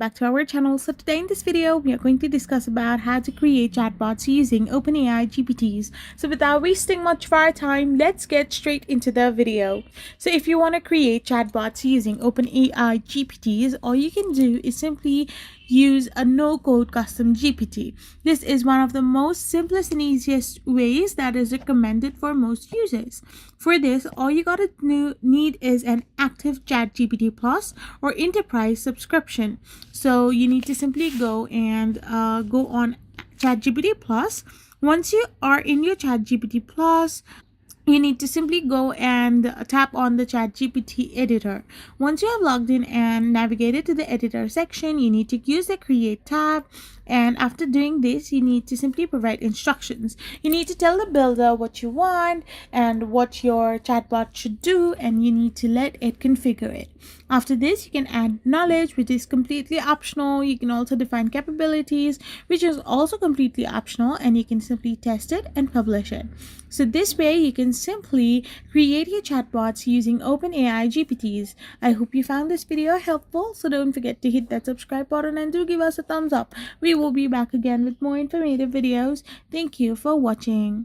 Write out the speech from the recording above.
back to our channel. So today in this video we are going to discuss about how to create chatbots using OpenAI GPTs. So without wasting much of our time, let's get straight into the video. So if you want to create chatbots using OpenAI GPTs, all you can do is simply use a no-code custom GPT. This is one of the most simplest and easiest ways that is recommended for most users. For this, all you gotta need is an active ChatGPT Plus or enterprise subscription. So you need to simply go on ChatGPT Plus. Once you are in your ChatGPT Plus, you need to simply go and tap on the ChatGPT editor. Once you have logged in and navigated to the editor section, you need to use the create tab, and after doing this you need to simply provide instructions. You need to tell the builder what you want and what your chatbot should do, and you need to let it configure it. After this, you can add knowledge, which is completely optional. You can also define capabilities, which is also completely optional, and you can simply test it and publish it. So this way you can simply create your chatbots using OpenAI GPTs. I hope you found this video helpful, so don't forget to hit that subscribe button and do give us a thumbs up. We will be back again with more informative videos. Thank you for watching.